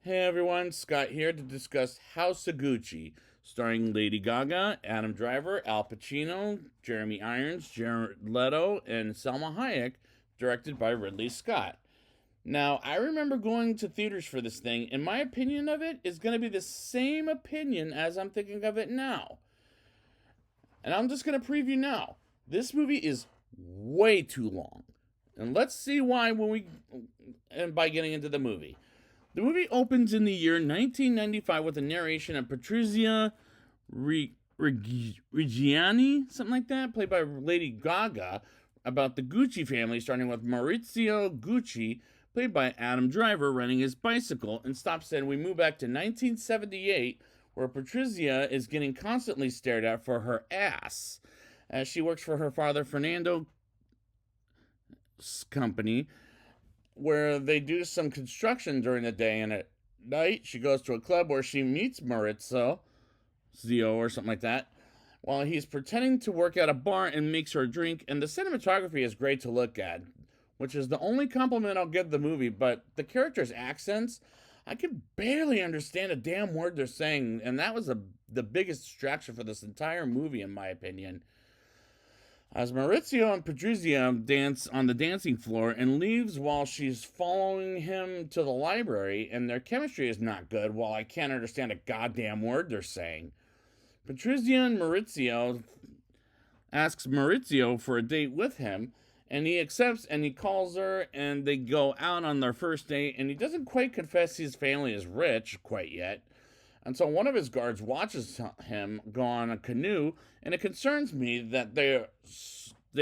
Hey everyone, Scott here to discuss House of Gucci, starring Lady Gaga, Adam Driver, Al Pacino, Jeremy Irons, Jared Leto, and Salma Hayek, directed by Ridley Scott. Now, I remember going to theaters for this thing, and my opinion of it is going to be the same opinion as I'm thinking of it now. And I'm just going to preview now. This movie is way too long. And let's see why by getting into the movie. The movie opens in the year 1995 with a narration of Patrizia Reggiani, something like that, played by Lady Gaga, about the Gucci family, starting with Maurizio Gucci, played by Adam Driver, renting his bicycle, and stops in. We move back to 1978, where Patrizia is getting constantly stared at for her ass, as she works for her father Fernando's company, where they do some construction during the day, and at night she goes to a club where she meets Maurizio Zio or something like that, while he's pretending to work at a bar and makes her a drink. And the cinematography is great to look at, which is the only compliment I'll give the movie. But the characters' accents, I could barely understand a damn word they're saying, and that was the biggest distraction for this entire movie, in my opinion. As Maurizio and Patrizia dance on the dancing floor and leaves while she's following him to the library, and their chemistry is not good while I can't understand a goddamn word they're saying. Patrizia and Maurizio asks Maurizio for a date with him, and he accepts and he calls her, and they go out on their first date, and he doesn't quite confess his family is rich quite yet. And so one of his guards watches him go on a canoe, and it concerns me that they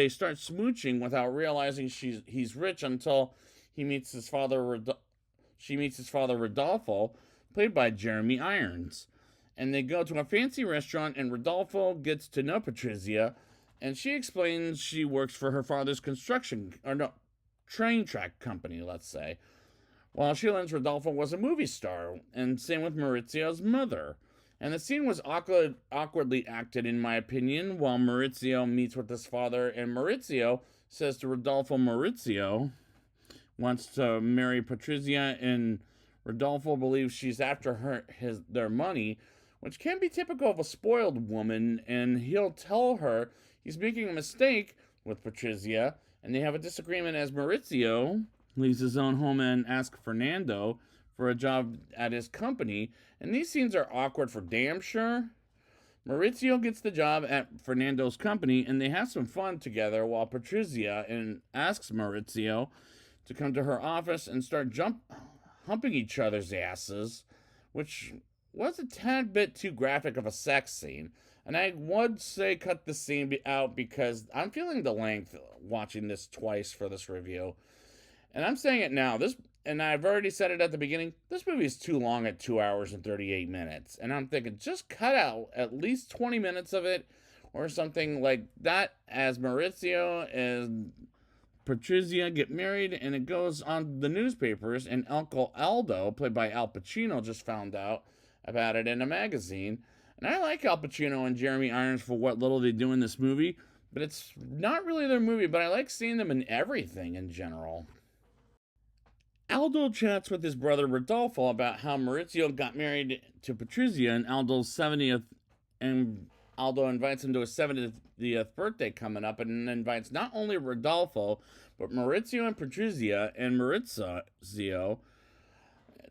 start smooching without realizing he's rich until he meets his father. She meets his father Rodolfo, played by Jeremy Irons, and they go to a fancy restaurant. And Rodolfo gets to know Patrizia, and she explains she works for her father's train track company, let's say. While she learns Rodolfo was a movie star, and same with Maurizio's mother. And the scene was awkwardly acted, in my opinion, while Maurizio meets with his father, and Maurizio says to Rodolfo Maurizio wants to marry Patrizia, and Rodolfo believes she's after their money, which can be typical of a spoiled woman, and he'll tell her he's making a mistake with Patrizia, and they have a disagreement as Maurizio leaves his own home and asks Fernando for a job at his company, and these scenes are awkward for damn sure. Maurizio gets the job at Fernando's company, and they have some fun together while Patrizia asks Maurizio to come to her office and start humping each other's asses, which was a tad bit too graphic of a sex scene. And I would say cut the scene out because I'm feeling the length watching this twice for this review. And I'm saying it now. And I've already said it at the beginning. This movie is too long at 2 hours and 38 minutes. And I'm thinking, just cut out at least 20 minutes of it or something like that, as Maurizio and Patrizia get married, and it goes on the newspapers. And Uncle Aldo, played by Al Pacino, just found out about it in a magazine. And I like Al Pacino and Jeremy Irons for what little they do in this movie. But it's not really their movie, but I like seeing them in everything in general. Aldo chats with his brother Rodolfo about how Maurizio got married to Patrizia in Aldo's 70th, and Aldo invites him to his 70th birthday coming up, and invites not only Rodolfo, but Maurizio and Patrizia and Maurizio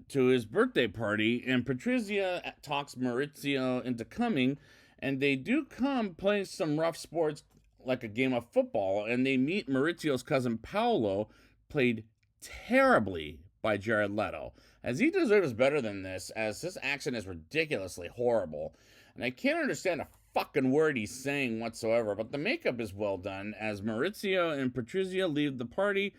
to his birthday party, and Patrizia talks Maurizio into coming, and they do come play some rough sports like a game of football, and they meet Maurizio's cousin Paolo, played terribly by Jared Leto, as he deserves better than this, as this accent is ridiculously horrible, and I can't understand a fucking word he's saying whatsoever, but the makeup is well done, as Maurizio and Patrizia leave the party,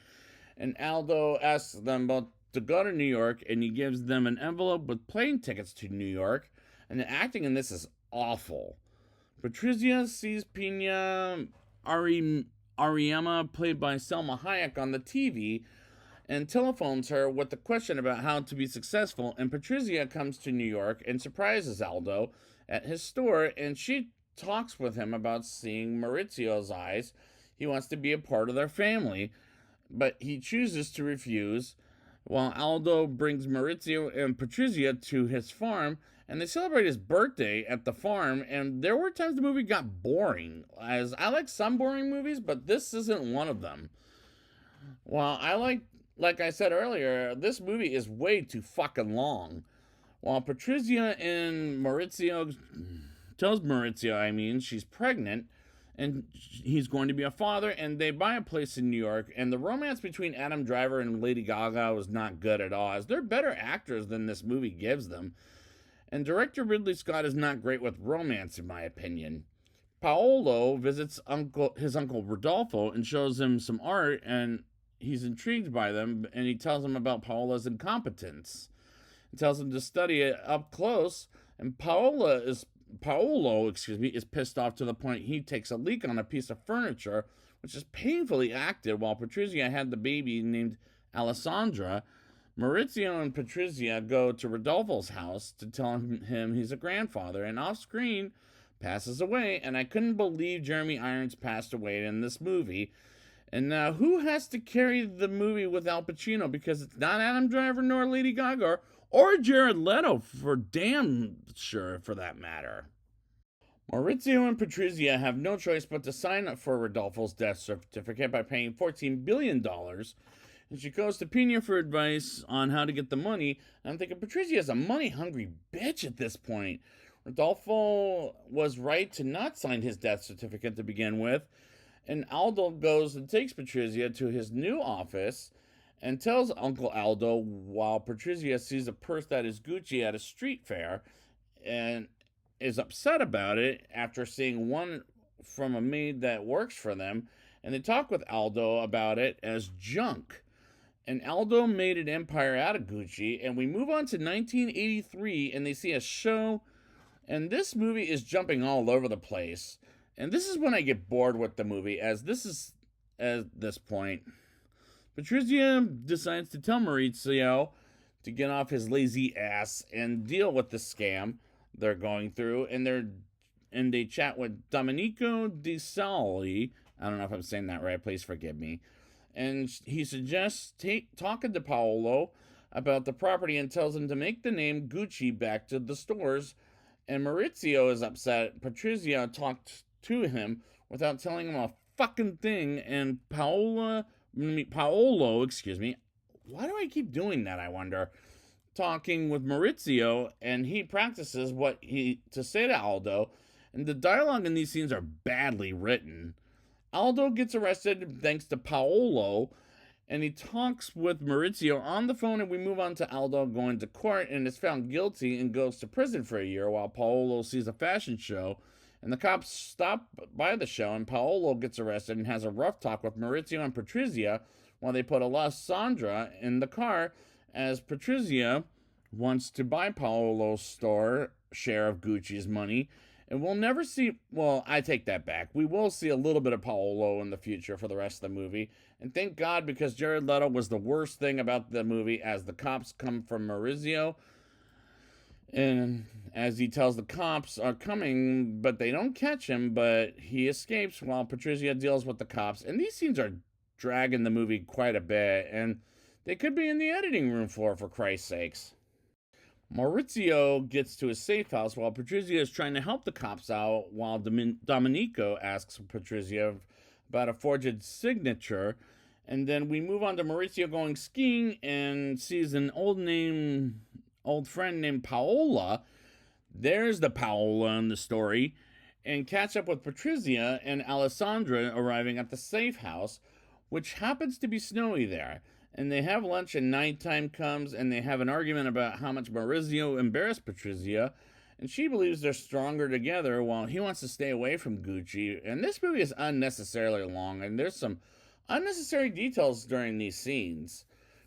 and Aldo asks them both to go to New York, and he gives them an envelope with plane tickets to New York, and the acting in this is awful. Patrizia sees Pina Ariema, played by Selma Hayek, on the TV, and telephones her with a question about how to be successful, and Patrizia comes to New York and surprises Aldo at his store, and she talks with him about seeing Maurizio's eyes. He wants to be a part of their family, but he chooses to refuse, while Aldo brings Maurizio and Patrizia to his farm, and they celebrate his birthday at the farm. And there were times the movie got boring, as I like some boring movies, but this isn't one of them. While like I said earlier, this movie is way too fucking long. While Patrizia and Maurizio tells Maurizio, she's pregnant and he's going to be a father, and they buy a place in New York. And the romance between Adam Driver and Lady Gaga was not good at all, as they're better actors than this movie gives them. And director Ridley Scott is not great with romance, in my opinion. Paolo visits his uncle Rodolfo and shows him some art, and he's intrigued by them, and he tells him about Paola's incompetence. He tells him to study it up close, and Paolo is pissed off to the point he takes a leak on a piece of furniture, which is painfully acted while Patrizia had the baby named Alessandra. Maurizio and Patrizia go to Rodolfo's house to tell him he's a grandfather, and off screen passes away. And I couldn't believe Jeremy Irons passed away in this movie. And now who has to carry the movie with Al Pacino? Because it's not Adam Driver nor Lady Gaga or Jared Leto, for damn sure, for that matter. Maurizio and Patrizia have no choice but to sign up for Rodolfo's death certificate by paying $14 billion. And she goes to Pina for advice on how to get the money. And I'm thinking, Patrizia is a money-hungry bitch at this point. Rodolfo was right to not sign his death certificate to begin with. And Aldo goes and takes Patrizia to his new office and tells Uncle Aldo, while Patrizia sees a purse that is Gucci at a street fair and is upset about it after seeing one from a maid that works for them. And they talk with Aldo about it as junk. And Aldo made an empire out of Gucci. And we move on to 1983, and they see a show. And this movie is jumping all over the place. And this is when I get bored with the movie, as this is, at this point, Patrizia decides to tell Maurizio to get off his lazy ass and deal with the scam they're going through. And they chat with Domenico Di Sali. I don't know if I'm saying that right. Please forgive me. And he suggests talking to Paolo about the property and tells him to make the name Gucci back to the stores. And Maurizio is upset. Patrizia talked to him without telling him a fucking thing. And Paolo, why do I keep doing that, I wonder? Talking with Maurizio, and he practices what to say to Aldo. And the dialogue in these scenes are badly written. Aldo gets arrested thanks to Paolo, and he talks with Maurizio on the phone, and we move on to Aldo going to court and is found guilty and goes to prison for a year while Paolo sees a fashion show. And the cops stop by the show, and Paolo gets arrested and has a rough talk with Maurizio and Patrizia while they put Alessandra in the car, as Patrizia wants to buy Paolo's store share of Gucci's money. And we'll never see, well, I take that back. We will see a little bit of Paolo in the future for the rest of the movie. And thank God, because Jared Leto was the worst thing about the movie, as the cops come from Maurizio. And as he tells the cops are coming, but they don't catch him, but he escapes while Patrizia deals with the cops. And these scenes are dragging the movie quite a bit, and they could be in the editing room floor, for Christ's sakes. Maurizio gets to his safe house while Patrizia is trying to help the cops out, while Domenico asks Patrizia about a forged signature. And then we move on to Maurizio going skiing and sees an old friend named Paola. There's the Paola in the story. And catch up with Patrizia and Alessandra arriving at the safe house, which happens to be snowy there. And they have lunch, and nighttime comes, and they have an argument about how much Maurizio embarrassed Patrizia, and she believes they're stronger together while he wants to stay away from Gucci. And this movie is unnecessarily long, and there's some unnecessary details during these scenes.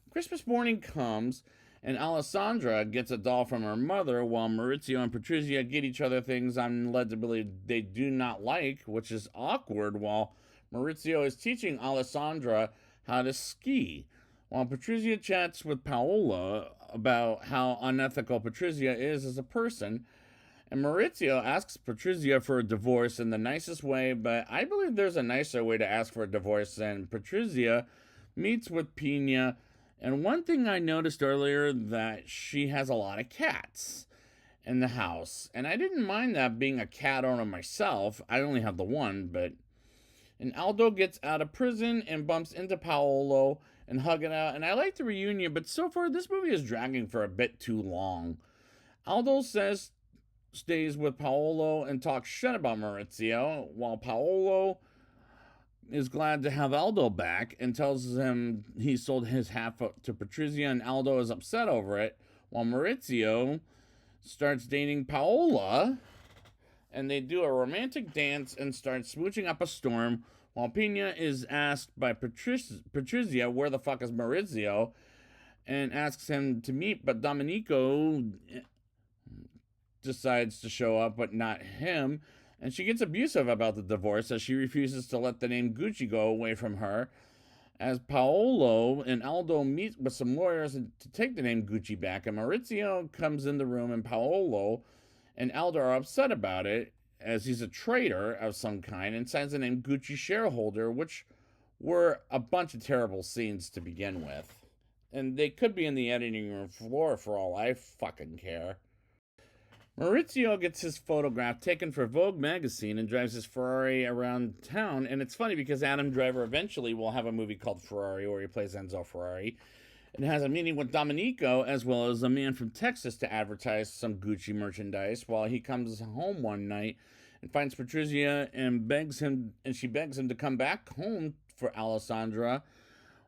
Christmas morning comes, and Alessandra gets a doll from her mother, while Maurizio and Patrizia get each other things I'm led to believe they do not like, which is awkward, while Maurizio is teaching Alessandra how to ski. While Patrizia chats with Paola about how unethical Patrizia is as a person, and Maurizio asks Patrizia for a divorce in the nicest way, but I believe there's a nicer way to ask for a divorce. And Patrizia meets with Pina And one thing I noticed earlier, that she has a lot of cats in the house. And I didn't mind that, being a cat owner myself. I only have the one, but... And Aldo gets out of prison and bumps into Paolo and hug it out. And I like the reunion, but so far this movie is dragging for a bit too long. Aldo stays with Paolo and talks shit about Maurizio, while Paolo is glad to have Aldo back and tells him he sold his half to Patrizia, and Aldo is upset over it, while Maurizio starts dating Paola, and they do a romantic dance and start smooching up a storm, while Pina is asked by Patrizia where the fuck is Maurizio, and asks him to meet, but Domenico decides to show up, but not him, and she gets abusive about the divorce as she refuses to let the name Gucci go away from her. As Paolo and Aldo meet with some lawyers to take the name Gucci back, and Maurizio comes in the room, and Paolo and Aldo are upset about it, as he's a traitor of some kind, and signs the name Gucci shareholder, which were a bunch of terrible scenes to begin with. And they could be in the editing room floor for all I fucking care. Maurizio gets his photograph taken for Vogue magazine and drives his Ferrari around town. And it's funny because Adam Driver eventually will have a movie called Ferrari where he plays Enzo Ferrari, and has a meeting with Domenico as well as a man from Texas to advertise some Gucci merchandise, while he comes home one night and finds Patrizia and she begs him to come back home for Alessandra,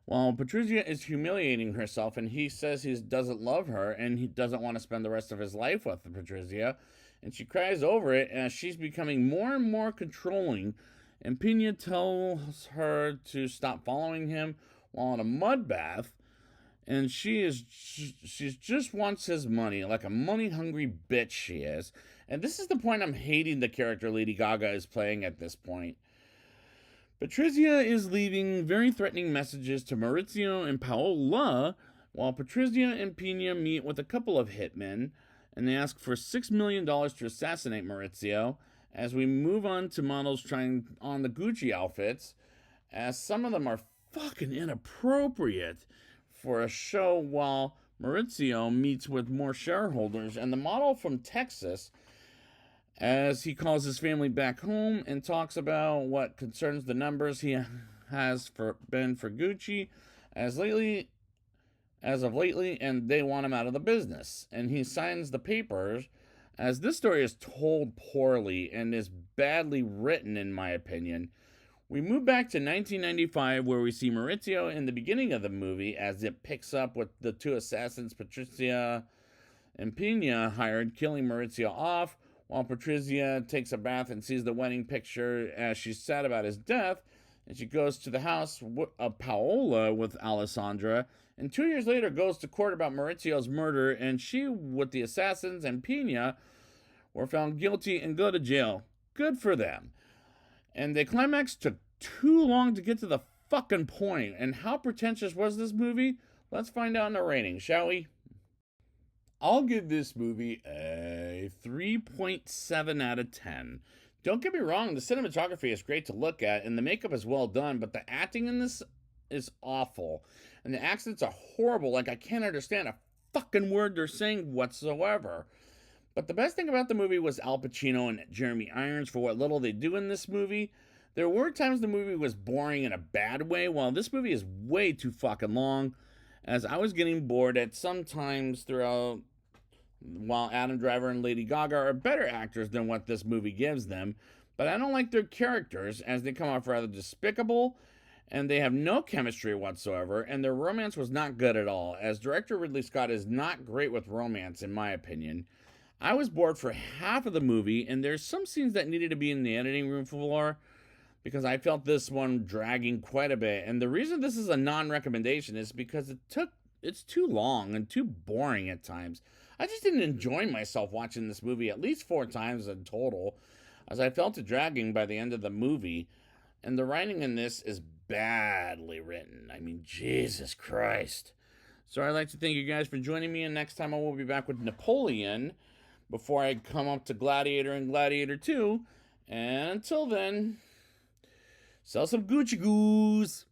while Patrizia is humiliating herself, and he says he doesn't love her and he doesn't want to spend the rest of his life with Patrizia, and she cries over it as she's becoming more and more controlling, and Pina tells her to stop following him while in a mud bath, and she just wants his money, like a money-hungry bitch she is. And this is the point I'm hating the character Lady Gaga is playing at this point. Patrizia is leaving very threatening messages to Maurizio and Paola, while Patrizia and Pina meet with a couple of hitmen, and they ask for $6 million to assassinate Maurizio, as we move on to models trying on the Gucci outfits, as some of them are fucking inappropriate for a show, while Maurizio meets with more shareholders and the model from Texas, as he calls his family back home and talks about what concerns the numbers he has been for Gucci as of lately, and they want him out of the business. And he signs the papers, as this story is told poorly and is badly written, in my opinion. We move back to 1995, where we see Maurizio in the beginning of the movie, as it picks up with the two assassins Patrizia and Pina hired killing Maurizio off, while Patrizia takes a bath and sees the wedding picture as she's sad about his death, and she goes to the house of Paola with Alessandra, and 2 years later goes to court about Maurizio's murder, and she, with the assassins and Pina, were found guilty and go to jail. Good for them. And the climax took too long to get to the fucking point. And how pretentious was this movie? Let's find out in the rating, shall we? I'll give this movie a 3.7 out of 10. Don't get me wrong, the cinematography is great to look at, and the makeup is well done, but the acting in this is awful. And the accents are horrible, like I can't understand a fucking word they're saying whatsoever. But the best thing about the movie was Al Pacino and Jeremy Irons for what little they do in this movie. There were times the movie was boring in a bad way, while this movie is way too fucking long, as I was getting bored at some times throughout, while Adam Driver and Lady Gaga are better actors than what this movie gives them. But I don't like their characters, as they come off rather despicable, and they have no chemistry whatsoever, and their romance was not good at all, as director Ridley Scott is not great with romance, in my opinion. I was bored for half of the movie, and there's some scenes that needed to be in the editing room floor, because I felt this one dragging quite a bit. And the reason this is a non-recommendation is because it's too long and too boring at times. I just didn't enjoy myself watching this movie at least 4 times in total, as I felt it dragging by the end of the movie. And the writing in this is badly written. I mean, Jesus Christ. So I'd like to thank you guys for joining me, and next time I will be back with Napoleon before I come up to Gladiator and Gladiator 2. And until then, sell some Gucci goose.